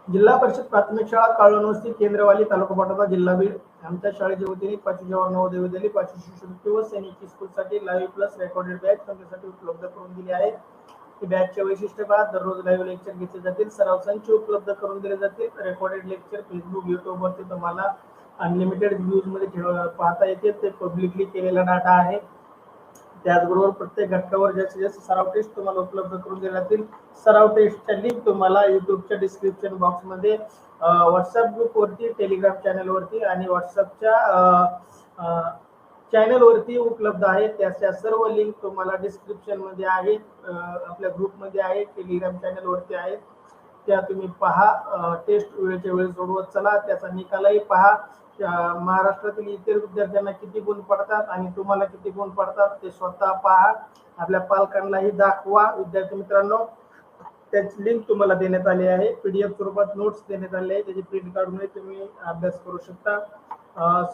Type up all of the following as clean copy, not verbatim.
जिल्हा परिषद प्राथमिक शाळा काळवणवस्ती केंद्रवाली तालुका पाटोदा जिल्हा बीड. आमच्या शाळेच्या वतीने 5वी जवाहर नवोदय विद्यालय 5वी शिष्यवृत्ती व सैनिकी स्कूलसाठी लाईव्ह प्लस रेकॉर्डेड बॅच तुमच्यासाठी उपलब्ध करून दिली आहे. ही बॅचचे वैशिष्ट्य पहा, दररोज लाईव्ह लेक्चर घेतले जातील, सराव संच उपलब्ध करून दिले जातील. रेकॉर्डेड लेक्चर फेसबुक युट्यूबवरती तुम्हाला अनलिमिटेड व्ह्यूज मध्ये पाहता येतील. ते पब्लिकली केलेला डाटा आहे. त्याचबरोबर प्रत्येक घटकावर जास्तीत जास्त सराव टेस्ट तुम्हाला उपलब्ध करून दिल्या जातील. सराव टेस्टच्या लिंक तुम्हाला युट्यूबच्या डिस्क्रिप्शन बॉक्समध्ये, व्हॉट्सअप ग्रुपवरती, टेलिग्राम चॅनलवरती आणि व्हॉट्सअपच्या चॅनलवरती उपलब्ध आहेत. त्याच्या सर्व लिंक तुम्हाला डिस्क्रिप्शनमध्ये आहेत, आपल्या ग्रुपमध्ये आहेत, टेलिग्राम चॅनलवरती आहेत. त्या तुम्ही पहा. टेस्ट वेळेच्या वेळी सोडवत चला. त्याचा निकालही पहा. महाराष्ट्रातील इतर विद्यार्थ्यांना किती गुण पडतात आणि तुम्हाला किती गुण पडतात ते स्वतः पहा. आपल्या पालकांनाही दाखवा. विद्यार्थी मित्रांनो, त्याची लिंक तुम्हाला देण्यात आली आहे. पीडीएफ स्वरूपात नोट्स देण्यात आले आहे. त्याची प्रिंट काढून तुम्ही अभ्यास करू शकता.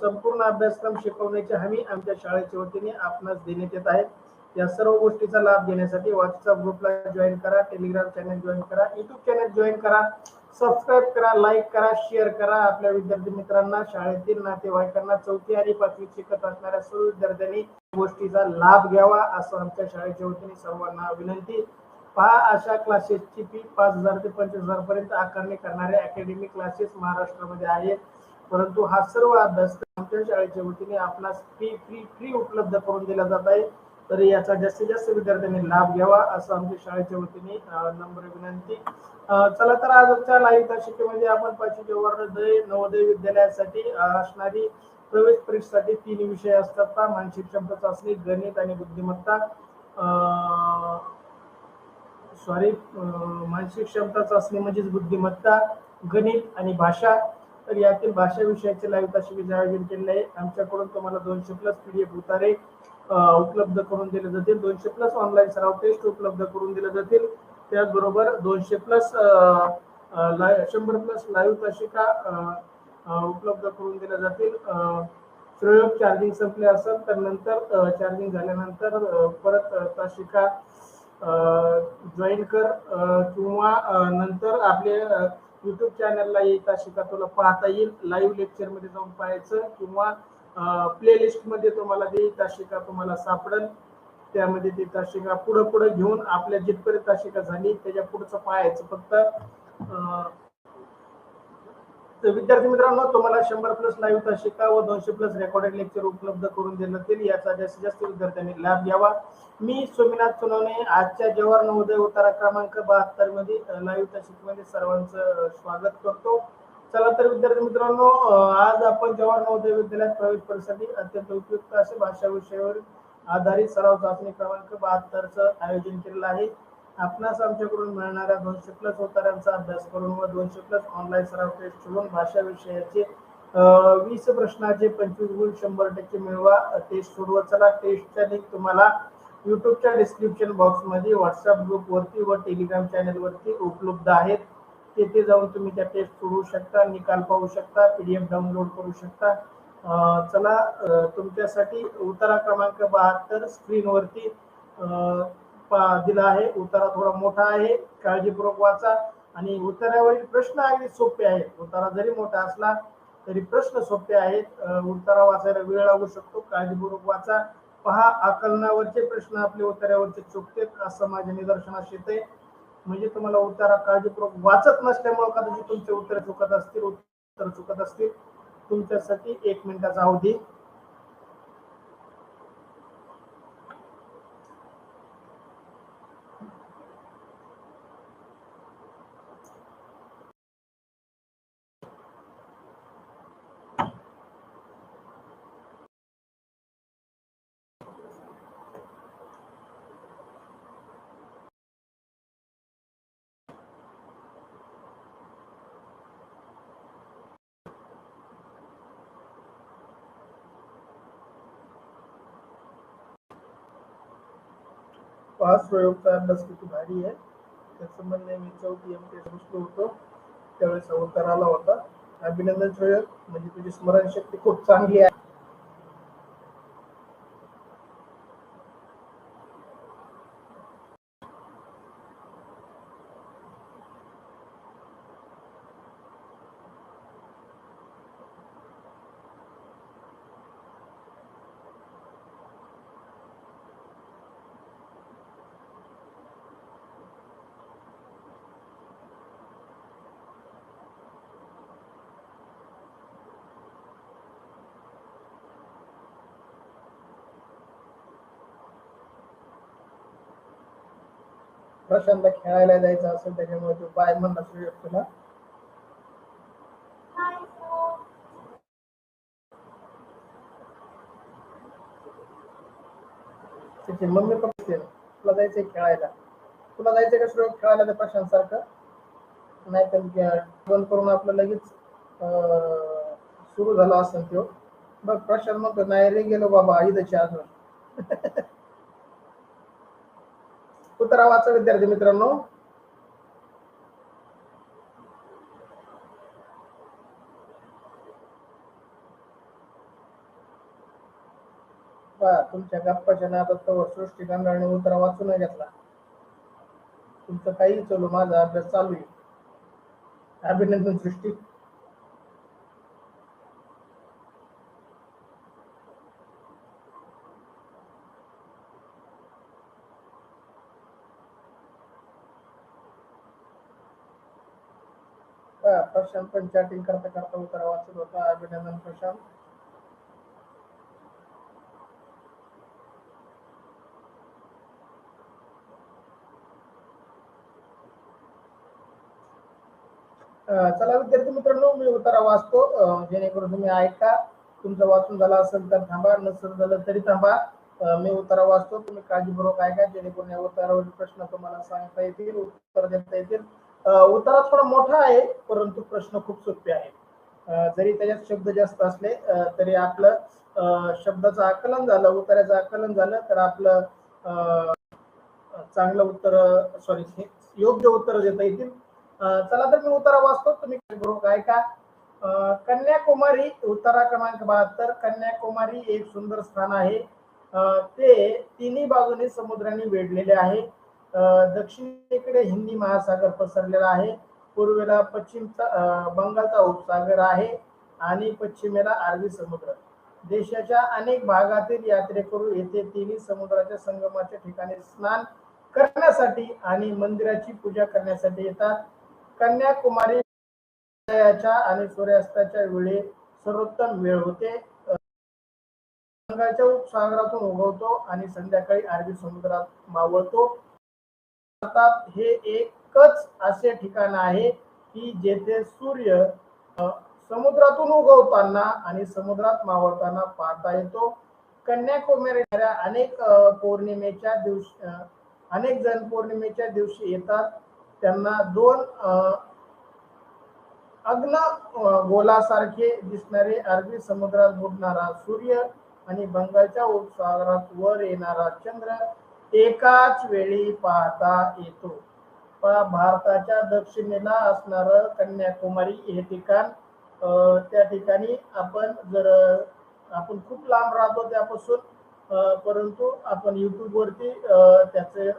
संपूर्ण अभ्यासक्रम शिकवण्याची हमी आमच्या शाळेच्या वतीने आपणास देण्यात येत आहे. या सर्व गोष्टीचा लाभ घेण्यासाठी व्हॉट्सअप ग्रुपला जॉईन करा, टेलिग्राम चॅनल जॉईन करा, युट्यूब चॅनल जॉईन करा, सबस्क्राईब करा, लाईक करा, शेअर करा. आपल्या विद्यार्थी मित्रांना, शाळेतील नातेवाईकांना, 4थी आणि 5वी शिकत असणाऱ्या सर्व विद्यार्थ्यांनी गोष्टीचा लाभ घ्यावा असं आमच्या शाळेच्या वतीने सर्वांना विनंती. पहा, अशा क्लासेसची फी 5,000 ते 25,000 पर्यंत आकारणी करणारे अकॅडमिक क्लासेस महाराष्ट्रामध्ये आहेत. परंतु हा सर्व अभ्यासक्रम आमच्या शाळेच्या वतीने आपणास फ्री उपलब्ध करून दिला जात आहे. तरी याचा जास्तीत जास्त विद्यार्थ्यांनी लाभ घ्यावा असं आमच्या शाळेच्या वतीने नम्र विनंती. चला तर आजच्या लाईव्ह तासिकेमध्ये आपण 5वी जवाहर नवोदय विद्यालयासाठी असणारी प्रवेश परीक्षेसाठी 3 विषय असतात. मानसिक क्षमता चाचणी, गणित आणि बुद्धिमत्ता. मानसिक क्षमता चाचणी म्हणजेच बुद्धिमत्ता, गणित आणि भाषा. तर यातील भाषा विषयाचे लाईव्ह तासिकेचे आयोजन केले आहे. आमच्याकडून तुम्हाला 200+ पीडीएफ उतारे उपलब्ध करून दिले जातील. 200+ ऑनलाईन सराव टेस्ट उपलब्ध करून दिले जातील. त्याचबरोबर 200+ 100+ लाईव्ह तासिका उपलब्ध करून दिल्या जातील. प्रयोग चार्जिंग संपले असेल तर नंतर चार्जिंग झाल्यानंतर परत तासिका जॉईन कर किंवा नंतर आपल्या युट्यूब चॅनलला ही तासिका तुला पाहता येईल. लाईव्ह लेक्चरमध्ये जाऊन पाहायचं किंवा प्लेलिस्टमध्ये तुम्हाला ती तासिका तुम्हाला सापडेल. त्यामध्ये ती तासिका पुढे घेऊन आपल्या जिथपर्यंत तासिका झाली त्याच्या पुढचं पाहायचं फक्त. तर विद्यार्थी मित्रांनो, तुम्हाला 100+ लाईव्ह तासिका व 200+ रेकॉर्डेड लेक्चर उपलब्ध करून देण्यात येईल. याचा जास्तीत जास्त विद्यार्थ्यांनी लाभ घ्यावा. मी सोमनाथ सोनवणे आजच्या जवाहर नवोदय उतारा क्रमांक 72 मध्ये लाईव्ह तासिकेमध्ये सर्वांचं स्वागत करतो. चला तर विद्यार्थी मित्रांनो, आज आपण जवाहर नवोदय विद्यालयात प्रवेश परीक्षेसाठी अत्यंत उपयुक्त असे भाषा विषयावर आधारित सराव चाचणी क्रमांक 72चं आयोजन केलेलं आहे. आपणास आमच्याकडून मिळणाऱ्या 200+ उत्तरांचा अभ्यास करून व 200+ ऑनलाईन सराव टेस्ट सोडून भाषा विषयाचे 20 प्रश्नाचे 25 गुण 100% मिळवा. टेस्ट सोडवत चला. टेस्टच्या लिंक तुम्हाला युट्यूबच्या डिस्क्रिप्शन बॉक्समध्ये, व्हॉट्सअप ग्रुपवरती व टेलिग्राम चॅनलवरती उपलब्ध आहेत. तेथे जाऊन तुम्ही त्या टेस्ट सोडवू शकता, निकाल पाहू शकता, पीडीएफ डाउनलोड करू शकता. चला, तुमच्यासाठी उतारा क्रमांक 72 स्क्रीनवरती दिला आहे. उतारा थोडा मोठा आहे, काळजीपूर्वक वाचा. आणि उतारावरील प्रश्न अगदी सोपे आहेत. उतारा जरी मोठा असला तरी प्रश्न सोपे आहेत. उतारा वाचायला वेळ लागू शकतो, काळजीपूर्वक वाचा. पहा, आकलनावरचे प्रश्न आपले उतार्यावरचे चुकतात असं माझ्या निदर्शनास येते. म्हणजे तुम्हाला उतारा काळजीपूर्वक वाचत नसल्यामुळे कदाचित तुमचे उत्तर चुकत असतील. तुमच्यासाठी 1 मिनिटाचा अवधी. पाच प्रयोगचा अभ्यास किती भारी आहे. त्याचं म्हणणे मी 4थी MTS बसलो होतो त्यावेळेस उत्तर आला होता. अभिनंदन श्रेयक, म्हणजे तुझी स्मरणशक्ती खूप चांगली आहे. प्रशांतला खेळायला जायचं असेल त्याच्यामुळे तो बाय म्हणला तुला. त्याची मम्मी पप्पा तुला जायचंय खेळायला, तुला जायचंय का सुरू खेळायला त्या प्रशांत सारखं? नाही तर बंद करून आपलं लगेच सुरू झाला असेल तो. बघ प्रशांत म्हणतो नाही रे गेलो बाबा इथं अजून. उत्तरा वाचा विद्यार्थी मित्रांनो. तुमच्या गप्पाच्या नादात सृष्टी गंगाने उत्तरा वाचून नाही घेतला. तुमचं काही चालू माझा अभ्यास चालू आहे. अभिनंदन सृष्टी. प्रशांत पण चॅटिंग करता करता उत्तरा वाचत होता. अभिनंदन प्रशांत. चला विद्यार्थी मित्रांनो मी उत्तरा वाचतो जेणेकरून तुम्ही ऐका. तुमचं वाचून झालं असेल तर थांबा, नसेल झालं तरी थांबा. मी उत्तरा वाचतो, तुम्ही काळजीपूर्वक ऐका जेणेकरून या उत्तरावरील प्रश्न तुम्हाला सांगता येतील, उत्तर देता येतील. उत्तरा थोडा मोठा आहे परंतु प्रश्न खूप सोपे आहेत. जरी त्याच्यात शब्द जास्त असले तरी आपलं शब्दाचं आकलन झालं, उत्तराचं आकलन झालं तर आपलं चांगलं उत्तर सॉरी योग्य उत्तर देता येतील. चला तर मी उत्तरा वाचतो, तुम्ही बरोबर ऐका. कन्याकुमारी उत्तरा क्रमांक 72. कन्याकुमारी एक सुंदर स्थान आहे. ते तिन्ही बाजूने समुद्राने वेढलेले आहे. दक्षिणेकडे हिंदी महासागर पसरलेला आहे. पूर्वेला पश्चिमचा बंगालचा उपसागर आहे आणि पश्चिमेला अरबी समुद्र. देशाच्या अनेक भागातील यात्रेकरू येथे तिन्ही समुद्राच्या संगमाच्या ठिकाणी स्नान करण्यासाठी आणि मंदिराची पूजा करण्यासाठी येतात. कन्याकुमारी आणि सूर्यास्ताच्या वेळी सर्वोत्तम वेळ होते. बंगालच्या उपसागरातून उगवतो आणि संध्याकाळी अरबी समुद्रात मावळतो. भारतात हे एकच असे ठिकाण आहे की जेथे सूर्य समुद्रातून उगवताना आणि समुद्रात मावळताना पाहता येतो. कन्याकुमारी अनेक पौर्णिमेच्या दिवशी अनेक जण पौर्णिमेच्या दिवशी येतात. त्यांना दोन अग्न गोलासारखे दिसणारे अरबी समुद्रात बुडणारा सूर्य आणि बंगालच्या उपसागरात वर येणारा चंद्र एकाच वेळी पाहता येतो. भारताच्या दक्षिणेला असणारं कन्याकुमारी हे ठिकाण, त्या ठिकाणी आपण जर आपण खूप लांब राहतो त्यापासून, परंतु आपण YouTube वरती त्याचे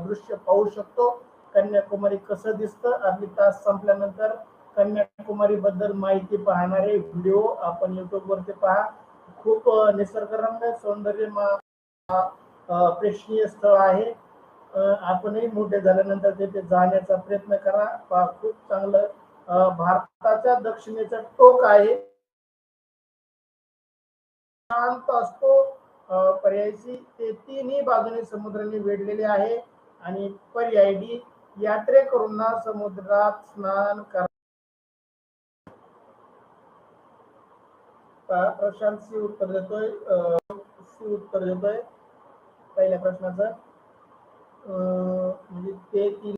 दृश्य पाहू शकतो. कन्याकुमारी कसं दिसतं. आपली तास संपल्यानंतर कन्याकुमारी बद्दल माहिती पाहणारे व्हिडिओ आपण YouTube वरती पहा. खूप निसर्गरम्य सौंदर्य प्रेक्षणीय स्थळ आहे. आपणही मोठे झाल्यानंतर तिथे जाण्याचा प्रयत्न करा. खूप चांगलं भारताच्या दक्षिणेचं टोक आहे. शांत असतो. पर्यायी ते तिन्ही बाजूने समुद्राने वेढलेले आहे आणि पर्यायी यात्रेकरूंना समुद्रात स्नान करा. प्रशांत सी उत्तर देतोय. पहिल्या प्रश्नाचं म्हणजे ते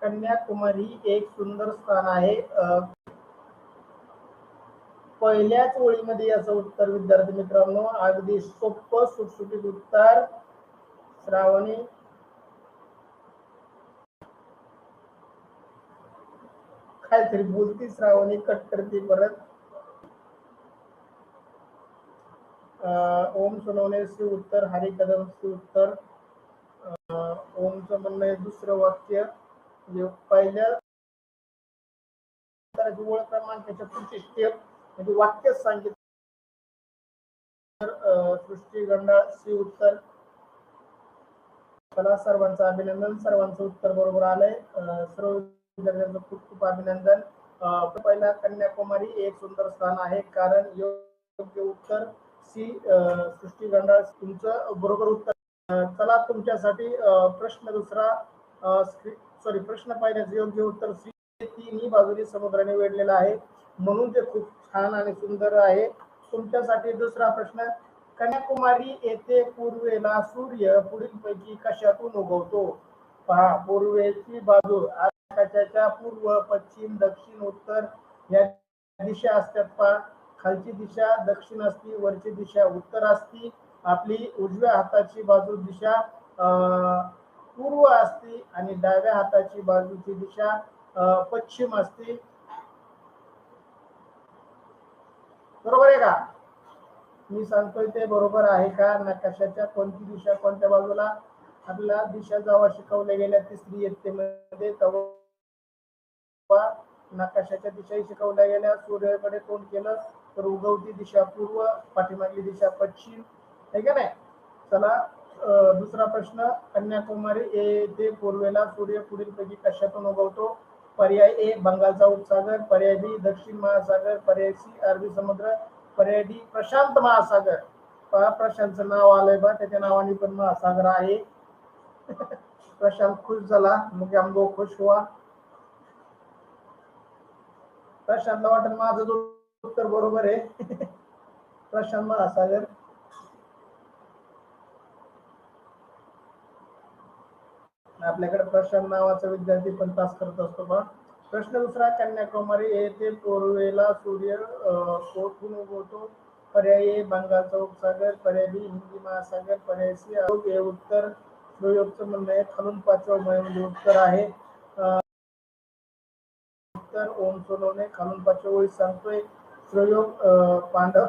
कन्याकुमारी एक सुंदर स्थान आहे. पहिल्याच ओळीमध्ये याचं उत्तर विद्यार्थी मित्रांनो अगदी सोपं सुटसुटीत उत्तर. श्रावणी काहीतरी बोलती, श्रावणी कट करते परत. ओम सोनवणेचे उत्तर, हरी कदमचे उत्तर. ओमचं म्हणणं आहे दुसरं वाक्य म्हणजे पहिल्या ओळ क्रमांकाच्या पुढची स्टेप म्हणजे वाक्यच सांगितलं. सृष्टी गंडाळ सी उत्तर. चला सर्वांचं अभिनंदन, सर्वांचं उत्तर बरोबर आलंय. सर्व विद्यार्थ्यांचं खूप खूप अभिनंदन. पहिला कन्याकुमारी एक सुंदर स्थान आहे कारण योग्य उत्तर सी सृष्टी गंडाळ. तुमचं बरोबर उत्तर चला तुमच्यासाठी प्रश्न दुसरा. प्रश्न पाहिल्याचं योग्य उत्तर सी. तिन्ही बाजूनी समुद्राने वेढलेला आहे म्हणून ते खूप छान आणि सुंदर आहे. तुमच्यासाठी दुसरा प्रश्न. कन्याकुमारी येथे पूर्वेला सूर्य पुढीलपैकी कशातून उगवतो? पहा, पूर्वेची बाजू आकाशाच्या पूर्व, पश्चिम, दक्षिण, उत्तर या दिशा असतात. पहा, खालची दिशा दक्षिण असती, वरची दिशा उत्तर असती. आपली उजव्या हाताची बाजू दिशा पूर्व असते आणि डाव्या हाताची बाजूची दिशा पश्चिम असते. बरोबर आहे का? मी सांगतोय ते बरोबर आहे का? नकाशाच्या कोणती दिशा कोणत्या बाजूला आपल्याला दिशा जेव्हा शिकवल्या गेल्या तिसरी इयत्तेमध्ये तेव्हा नकाशाच्या दिशा शिकवल्या गेल्या. सूर्याकडे तोंड केलं तर उगवती दिशा पूर्व, पाठीमागली दिशा पश्चिम, आहे का नाही? चला दुसरा प्रश्न. कन्याकुमारी येथे पूर्वेला सूर्य पुढीलपैकी कशातून उगवतो? पर्याय ए बंगालचा उपसागर, पर्याय बी दक्षिण महासागर, पर्याय सी अरबी समुद्र, पर्याय डी प्रशांत महासागर. पहा, प्रशांतचं नाव आलंय बा, त्याच्या नावाने पण महासागर आहे. प्रशांत खुश झाला, मग आंबो खुश हुआ. प्रशांतला वाटत माझं उत्तर बरोबर आहे. प्रशांत महासागर. आपल्याकडे प्रशांत नावाचा विद्यार्थी पण तास करत असतो बा. प्रश्न दुसरा. कन्याकुमारी येथे पूर्वेला सूर्य कोठून उगवतो? पर्याय ए बंगालचा उपसागर, पर्याय बी हिंदी महासागर, पर्याय सी हे उत्तर प्रयोगचं म्हणणं आहे. खालून पाचवा म्हणजे उत्तर आहे. उत्तर ओम सोनवणे खालून पाचव्या ओळीत सांगतोय. प्रयोग पांडव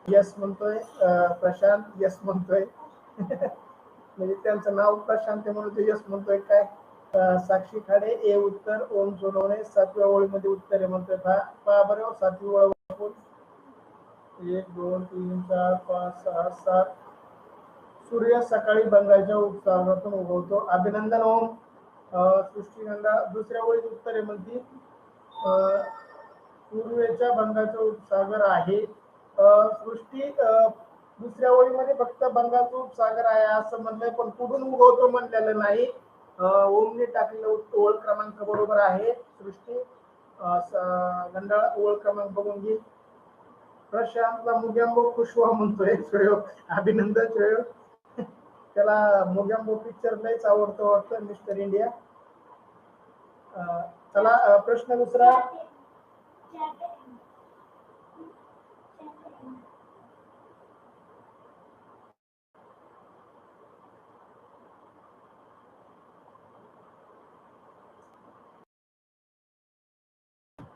यस म्हणतोय, प्रशांत यस म्हणतोय. म्हणजे त्यांचं नाव प्रशांत म्हणून ते यस म्हणतोय काय? साक्षी खाडे ए उत्तर, ओम सोनवणे 7व्या ओळीमध्ये उत्तर आहे म्हणतोय. पहा बरं, 7वी ओळ 1 2 3 4 5 6 7. सूर्य सकाळी बंगालच्या उपसागरातून उगवतो. अभिनंदन ओम. सृष्टी गंगा दुसऱ्या ओळीत उत्तर आहे म्हणती. पूर्वेच्या बंगालचा उपसागर आहे. सृष्टी दुसऱ्या ओळीमध्ये फक्त बंगालचा उपसागर आहे असं म्हणलंय, पण कुठून उगवतो म्हणलेलं नाही. ओमने टाकलेलं ओळ क्रमांक बरोबर आहे. सृष्टी गंडाळ ओळ क्रमांक बघून घे. प्रशांतला मुग्यांबो खुशवा म्हणतोय श्रेयोग. अभिनंदन श्रेयोग. त्याला मुग्यांबो पिक्चर लयच आवडतो वाटतं, मिस्टर इंडिया. चला प्रश्न दुसरा.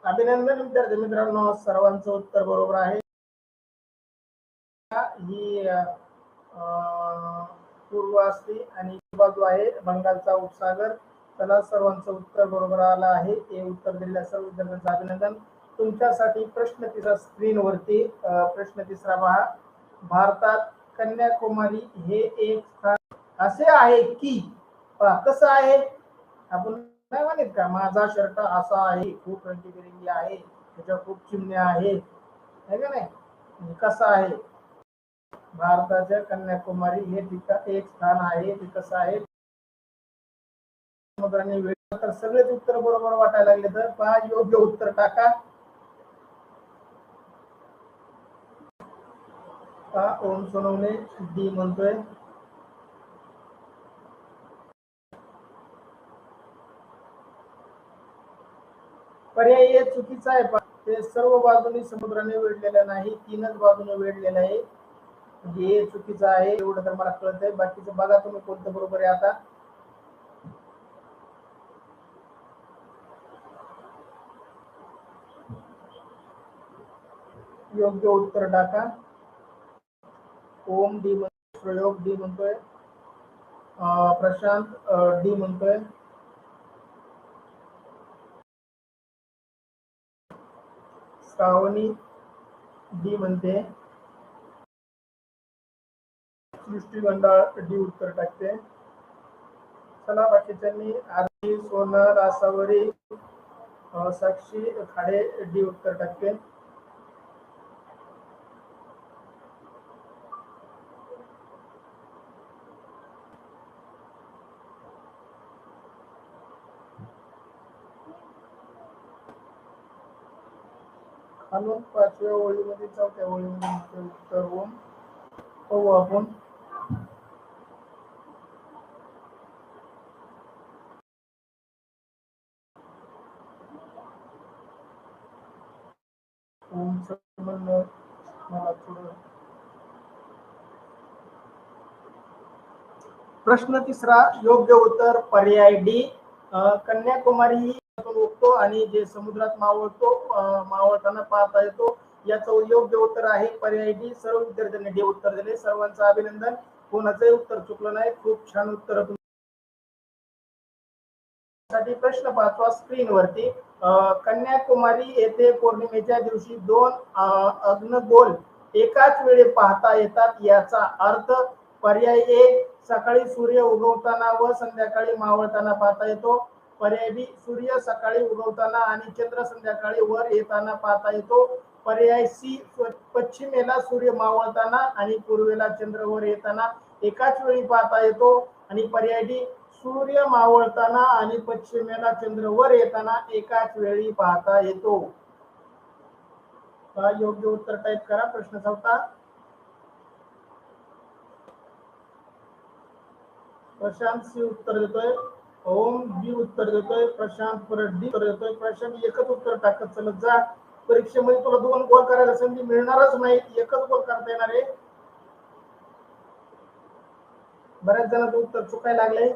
अभिनंदन विद्यार्थी मित्रांनो, सर्वांचं उत्तर बरोबर आहे. ही पूर्व असते आणि बाजू आहे बंगालचा उपसागर. त्याला सर्वांचं उत्तर बरोबर आलं आहे. हे उत्तर दिलेल्या सर्व विद्यार्थ्यांचं अभिनंदन. तुमच्यासाठी प्रश्न तिसरा स्क्रीनवरती. प्रश्न तिसरा पहा. भारतात कन्याकुमारी हे एक स्थान असे आहे की, पहा कसं आहे. आपण नाही म्हणत का माझा शर्ट असा आहे, खूप रंगीबेरंगी आहे, त्याच्या खूप चिमण्या आहे का नाही? कसं आहे? भारताच्या कन्याकुमारी हे ठिकाण एक स्थान आहे. ते कसं आहे? समुद्राने वेढलेलं. तर सगळेच उत्तर बरोबर वाटायला लागले तर पहा, योग्य उत्तर टाका. ओम सोनवणे डी म्हणतोय. पर्याय हे चुकीचा आहे. ते सर्व बाजूनी समुद्राने वेढलेलं नाही, 3च बाजूने वेढलेलं आहे. हे चुकीचं आहे, एवढं तर मला कळत आहे. बाकीचं बघा तुम्ही कोणतं बरोबर आहे. आता योग्य उत्तर टाका. ओम डी म्हणतोय, प्रयोग डी म्हणतोय, प्रशांत डी म्हणतोय, श्रावणी डी म्हणते, सृष्टी गंडाळ डी उत्तर टाकते. चला बाकीच्यांनी आरती सोनर आसावरी साक्षी खाडे डी उत्तर टाकते. खालून 5व्या ओळीमध्ये 4थ्या ओळीमध्ये उत्तर होऊन पाहू आपण. मला थोडं प्रश्न तिसरा, योग्य उत्तर पर्याय डी. कन्याकुमारी ही उगतो आणि जे समुद्रात मावळतो, मावळताना पाहता येतो. याचं योग्य उत्तर आहे पर्याय डी. सर्व विद्यार्थ्यांनी डी उत्तर दिले. सर्वांचं अभिनंदन. कोणाचंही उत्तर चुकलं नाही. खूप छान उत्तर. प्रश्न 5वा स्क्रीनवरती. कन्याकुमारी येथे पौर्णिमेच्या दिवशी 2 अग्नगोल एकाच वेळी पाहता येतात. याचा अर्थ पर्याय ए, सकाळी सूर्य उगवताना व संध्याकाळी मावळताना पाहता येतो. पर्याय बी, सूर्य सकाळी उगवताना आणि चंद्र संध्याकाळी वर येताना पाहता येतो. पर्याय सी, पश्चिमेला सूर्य मावळताना आणि पूर्वेला चंद्र वर येताना एकाच वेळी पाहता येतो. आणि पर्याय डी, सूर्य मावळताना आणि पश्चिमेला चंद्र वर येताना एकाच वेळी पाहता येतो. योग्य उत्तर टाइप करा. प्रश्न 4. प्रशांत सी उत्तर देतोय. ओम बी उत्तर देतोय. प्रशांत परत डी उत्तर देतोय. प्रशांत एकच उत्तर टाकत चलत जा. परीक्षेमध्ये तुला 2 गोल करायला संधी मिळणारच नाही. एकच गोल करता येणार आहे. बऱ्याच जणांचं उत्तर चुकायला लागले.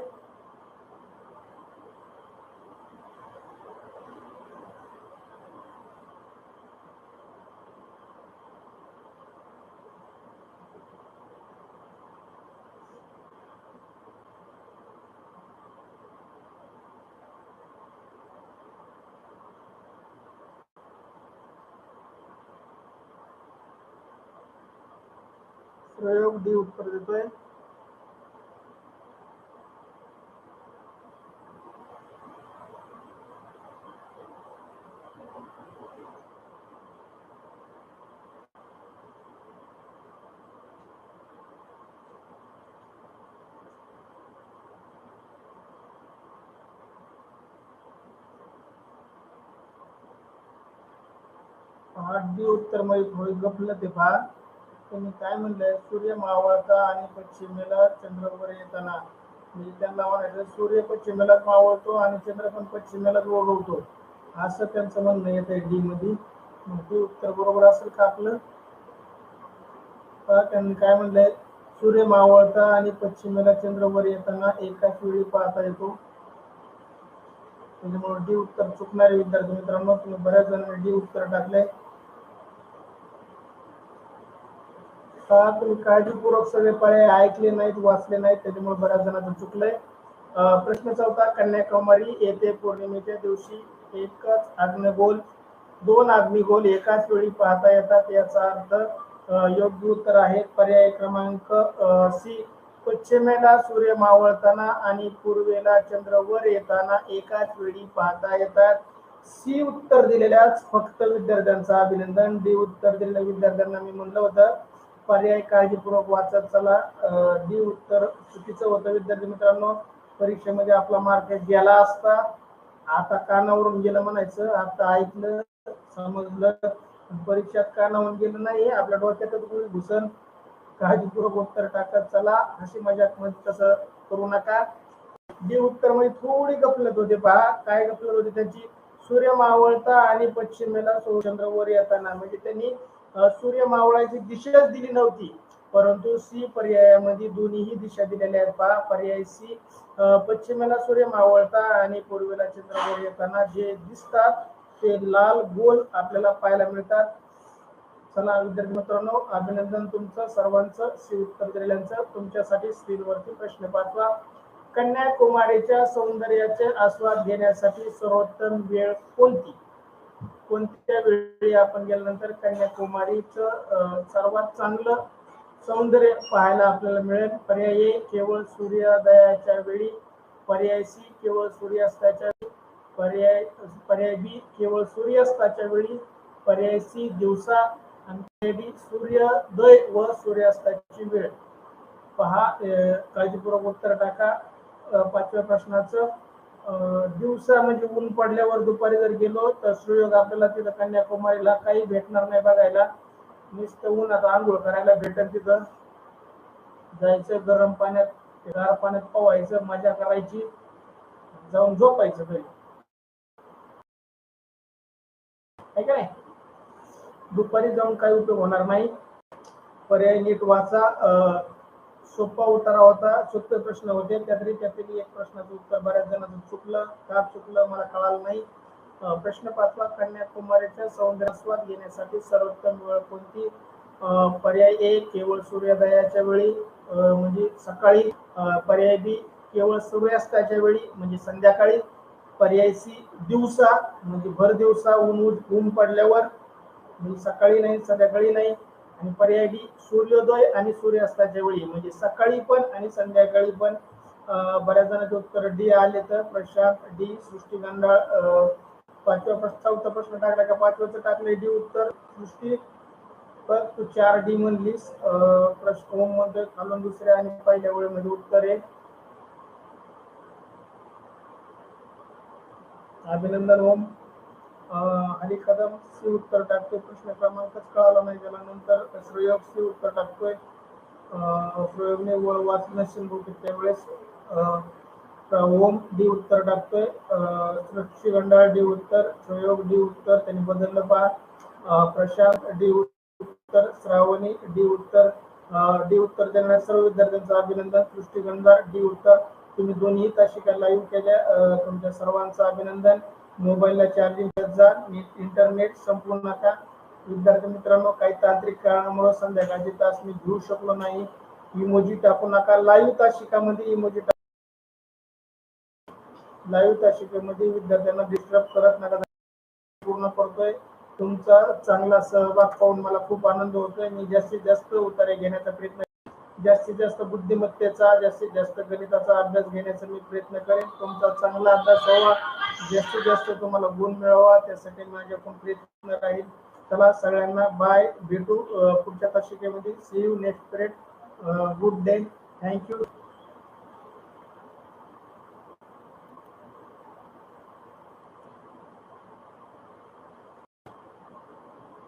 प्रयोग डी उत्तर देतोय. डी उत्तर मध्ये थोडी गफलत आहे. पहा त्यांनी काय म्हणलंय, सूर्य मावळता आणि पश्चिमेला चंद्र वर येताना. म्हणजे त्यांना म्हणायचं सूर्य पश्चिमेला मावळतो आणि चंद्र पण पश्चिमेलाच उगवतो, असं त्यांचं म्हणणं येत आहे डी मध्ये. मग ते उत्तर बरोबर असेल का आपलं? त्यांनी काय म्हणलंय, सूर्य मावळता आणि पश्चिमेला चंद्र वर येताना एकाच वेळी पाहता येतो. त्याच्यामुळे डी उत्तर चुकणारे विद्यार्थी मित्रांनो, तुम्ही बऱ्याच जणांनी डी उत्तर टाकले. तुम्ही काळजीपूर्वक सगळे पर्याय ऐकले नाहीत, वाचले नाहीत, त्याच्यामुळे बऱ्याच जणांचं चुकलंय. प्रश्न 4. कन्याकुमारी येथे पौर्णिमेच्या दिवशी एकच अग्निगोल 2 अग्निगोल एकाच वेळी पाहता येतात. याचा अर्थ योग्य उत्तर आहे पर्याय क्रमांक सी, पश्चिमेला सूर्य मावळताना आणि पूर्वेला चंद्र वर येताना एकाच वेळी पाहता येतात. सी उत्तर दिलेल्या फक्त विद्यार्थ्यांचं अभिनंदन. डी उत्तर दिलेल्या विद्यार्थ्यांना मी म्हणलं होतं पर्याय काळजीपूर्वक वाचत चला. डी उत्तर चुकीचं होतं विद्यार्थी मित्रांनो. परीक्षेमध्ये आपला मार्क गेला असता. आता कानावरून गेलं म्हणायचं, आता ऐकलं समजलं, परीक्षेत कानावरून गेलं नाही, आपल्या डोक्यातच गोळी घुसन. काळजीपूर्वक उत्तर टाकत चला. हसी मजाक मध्ये तसं करू नका. डी उत्तर मध्ये थोडी गफलत होते. पहा काय गफलत होती त्यांची, सूर्य मावळता आणि पश्चिमेला चंद्र वर येताना. म्हणजे त्यांनी सूर्य मावळाची दिशाच दिली नव्हती, परंतु सी पर्यायामध्ये दोन्हीही दिशा दिलेल्या आहेत. पहा पर्याय सी, पश्चिमेला सूर्य मावळता आणि पूर्वेला चंद्र वर येताना जे दिसतात ते लाल गोल आपल्याला पाहायला मिळतात. चला विद्यार्थी मित्रांनो, अभिनंदन तुमचं सर्वांचं. सी उत्तर दिलेल्यांचं. तुमच्यासाठी स्क्रीनवरती प्रश्न 5. कन्याकुमारीच्या सौंदर्याचे आस्वाद घेण्यासाठी सर्वोत्तम वेळ कोणती? कोणत्या वेळी आपण गेल्यानंतर कन्याकुमारीचं सर्वात चांगलं सौंदर्य पाहायला आपल्याला मिळेल? पर्याय ए, केवळ सूर्योदयाच्या वेळी. पर्याय सी, केवळ सूर्यास्ताच्या वेळी. पर्याय बी, केवळ सूर्यास्ताच्या वेळी. पर्याय सी, दिवसा. आणि पर्याय डी, सूर्योदय व सूर्यास्ताची वेळ. पहा काळजीपूर्वक उत्तर टाका 5व्या प्रश्नाचं. दिवसा म्हणजे ऊन पडल्यावर दुपारी जर गेलो तर सुयोग आपल्याला तिथं कन्याकुमारीला काही भेटणार नाही बघायला. नुसतं उन्हात आंघोळ करायला भेटेल, तिथं जायचं, गरम पाण्यात गार पाण्यात पोहायचं, मजा करायची, जाऊन झोपायचं घरी, आहे का नाही. दुपारी जाऊन काही उपयोग होणार नाही. पर्याय नीट वाचा. सोपा उतारा होता, सोपे प्रश्न होते, त्यातील एक प्रश्नाचं उत्तर बऱ्याच जणांचं चुकलं. का चुकलं मला कळालं नाही. प्रश्न 5 कन्याकुमारीच्या सौंदर्यास्वाद घेण्यासाठी सर्वोत्तम वेळ कोणती. पर्याय ए केवळ सूर्योदयाच्या वेळी म्हणजे सकाळी. पर्याय बी केवळ सूर्यास्ताच्या वेळी म्हणजे संध्याकाळी. पर्याय सी दिवसा म्हणजे भर दिवसा ऊन पडल्यावर म्हणजे सकाळी नाही संध्याकाळी नाही. आणि पर्याय डी सूर्योदय आणि सूर्यास्ताच्या वेळी म्हणजे सकाळी पण आणि संध्याकाळी पण. बऱ्याच जणांचे उत्तर डी आले. तर प्रशांत डी. सृष्टी गंधाळ चौथा प्रश्न टाकला का पाचव्याचं टाकले डी उत्तर सृष्टी. पण तू 4 डी म्हणलीस. प्रश्न ओम मध्ये खालून दुसऱ्या आणि पहिल्या वेळेमध्ये उत्तर आहे. अभिनंदन ओम. हरी कदम सी उत्तर टाकतोय, प्रश्न क्रमांकच कळाला नाही त्याला. नंतर प्रयोग सी उत्तर टाकतोय. प्रयोगने वाचलं नसेल बहुतेक त्यावेळेस. ओम डी उत्तर टाकतोय. सृष्टी गंडाळ डी उत्तर. प्रयोग डी उत्तर, त्यांनी बदललं पहा. प्रशांत डी उत्तर. श्रावणी डी उत्तर. डी उत्तर देणाऱ्या सर्व विद्यार्थ्यांचं अभिनंदन. सृष्टी गंधाळ डी उत्तर. तुम्ही दोन्ही तासिका लाईव्ह केल्या, तुमच्या सर्वांचं अभिनंदन. मोबाईलला चार्जिंग देत जा, इंटरनेट संपवू नका. विद्यार्थी मित्रांनो, काही तांत्रिक कारणामुळे संध्याकाळचे तास मी घेऊ शकलो नाही. इमोजी टाकू नका लाईव्ह तासिकामध्ये. इमोजी लाईव्ह तासिकेमध्ये विद्यार्थ्यांना डिस्टर्ब करत नका. पूर्ण करतोय. तुमचा चांगला सहभाग पाहून मला खूप आनंद होतोय. मी जास्तीत जास्त उत्तरे घेण्याचा प्रयत्न, जास्तीत जास्त बुद्धिमत्तेचा, जास्तीत जास्त गणिताचा अभ्यास घेण्याचा मी प्रयत्न करेन. तुमचा चांगला अभ्यास व्हावा, जास्तीत जास्त तुम्हाला गुण मिळावा, त्यासाठी माझ्याकडून प्रयत्न राहील. चला सगळ्यांना बाय, भेटू पुढच्या तासिकेमध्ये. See you next period. Good day. Thank you.